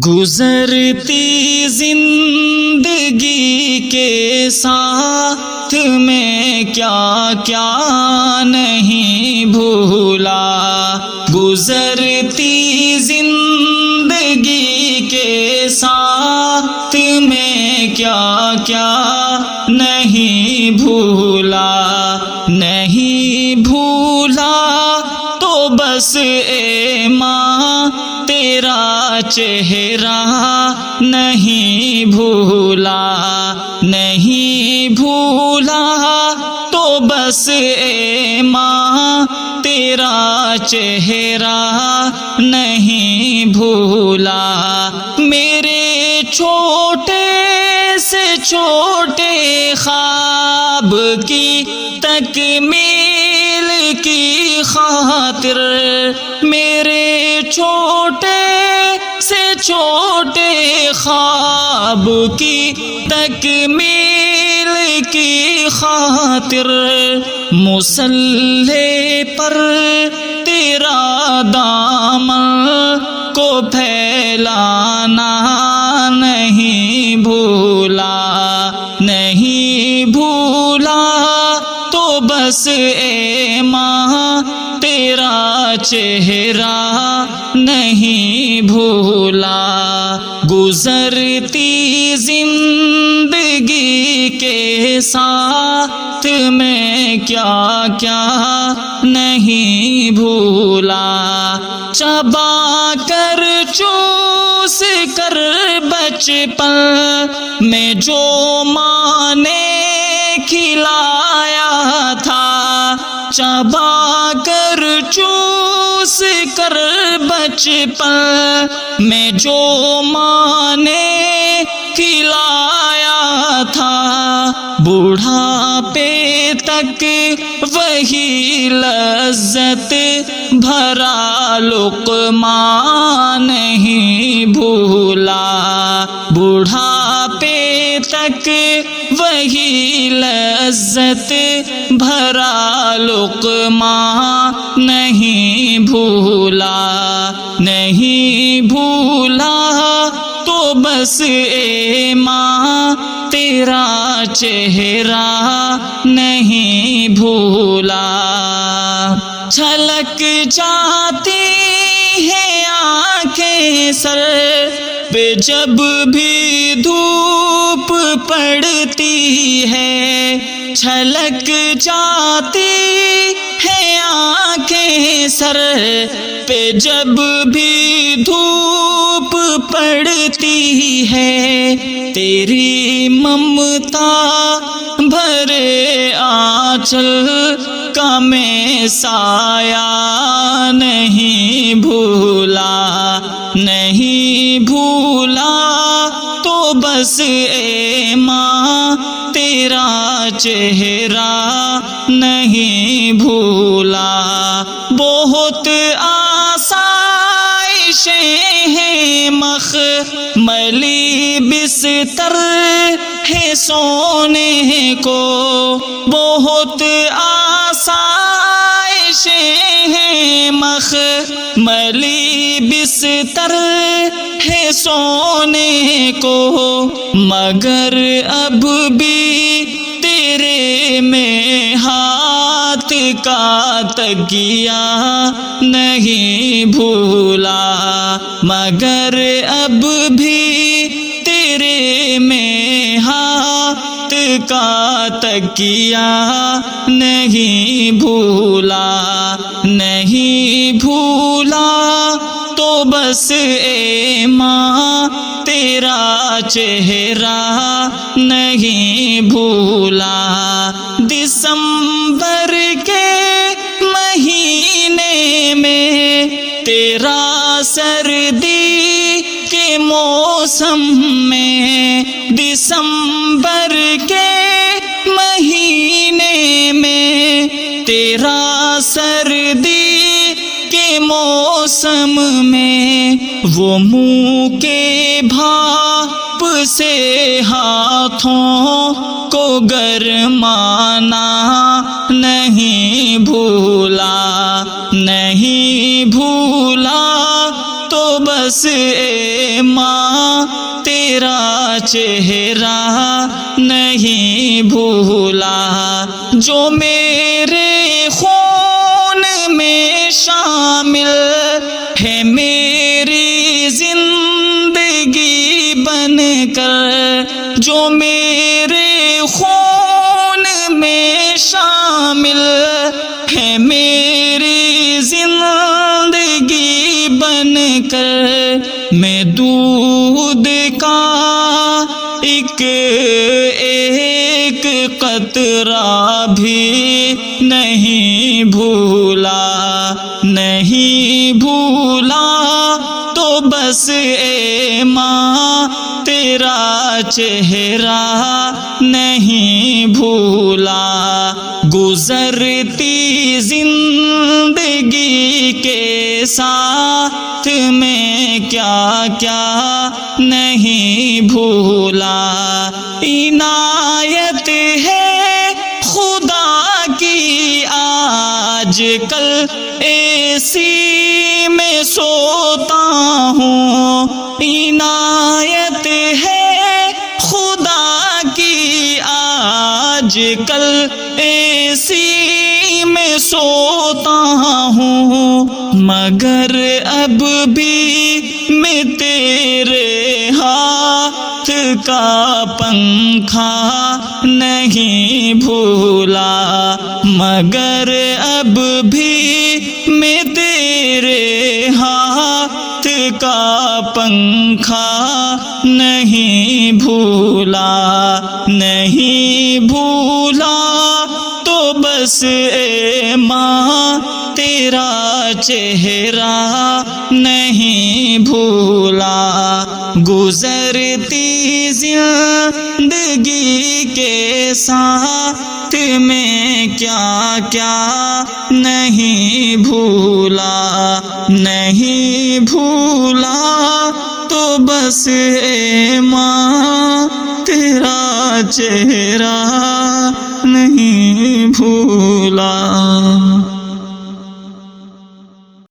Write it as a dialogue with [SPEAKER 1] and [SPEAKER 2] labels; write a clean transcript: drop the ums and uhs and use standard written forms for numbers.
[SPEAKER 1] گزرتی زندگی کے ساتھ میں کیا کیا نہیں بھولا، گزرتی زندگی کے ساتھ میں کیا کیا نہیں بھولا، نہیں بھولا تو بس اے ماں تیرا چہرہ نہیں بھولا، نہیں بھولا تو بس اے ماں تیرا چہرہ نہیں بھولا، میرے چھوٹے سے چھوٹے خواب کی تکمیل کی خاطر، میرے چھوٹے سے چھوٹے خواب کی تکمیل کی خاطر، مصلی پر تیرا دامن کو پھیلانا نہیں بھولا، نہیں بھولا تو بس اے ماں تیرا چہرہ نہیں بھولا، گزرتی زندگی کے ساتھ میں کیا کیا نہیں بھولا، چبا کر چوس کر بچپن میں جو ماں نے کھلایا تھا، چبا کر چوس کر بچپن میں جو ماں نے کھلایا تھا، بوڑھاپے تک وہی لذت بھرا لقمہ نہیں بھولا، بوڑھاپے تک وہی لذت بھرا لقمہ نہیں بھولا، نہیں بھولا تو بس اے ماں تیرا چہرہ نہیں بھولا، چھلک جاتی ہے آنکھیں سر پہ جب بھی دھوپ پڑتی ہے، چھلک جاتی ہے آنکھیں سر پہ جب بھی دھوپ پڑتی ہے، تیری ممتا بھرے آنچل کا میں سایہ نہیں بھولا، نہیں بھولا تو بس اے ماں تیرا چہرہ نہیں بھولا، بہت آسائشیں ہیں مخملی بستر ہے سونے کو، بہت آسائشیں ہیں مخملی بستر ہے سونے کو، مگر اب بھی تیرے میں ہاتھ کا تکیہ نہیں بھولا، مگر اب بھی تیرے میں ہاتھ کا تکیہ نہیں بھولا، نہیں بھولا تو بس اے ماں تیرا چہرہ نہیں بھولا، دسمبر کے مہینے میں تیرا سردی کے موسم میں، دسمبر کے مہینے میں تیرا سردی کے موسم میں، وہ منہ کے بھاپ سے ہاتھوں کو گرمانا نہیں بھولا، نہیں بھولا تو بس بس اے ماں تیرا چہرہ نہیں بھولا، جو میرے خون میں شامل ہے میری زندگی بن کر، جو میرے خون میں شامل ہے میری زندگی بن کر، میں دودھ کا ایک قطرہ بھی نہیں بھولا، نہیں بھولا، تو بس اے ماں تیرا چہرہ نہیں بھولا، گزرتی زندگی کے ساتھ میں کیا کیا نہیں بھولا، عنایت ہے خدا کی آج کل اے سی میں سوتا ہوں، عنایت ہے خدا کی آج کل اے سی میں سوتا ہوں، مگر اب بھی میں تیرے ہاتھ کا پنکھا نہیں بھولا، مگر اب بھی میں تیرے ہاتھ کا پنکھا نہیں بھولا، نہیں بھولا، تو بس اے ماں تیرا چہرہ نہیں بھولا، گزرتی زندگی کے ساتھ میں کیا کیا نہیں بھولا، نہیں بھولا، تو بس اے ماں تیرا چہرہ نہیں بھولا۔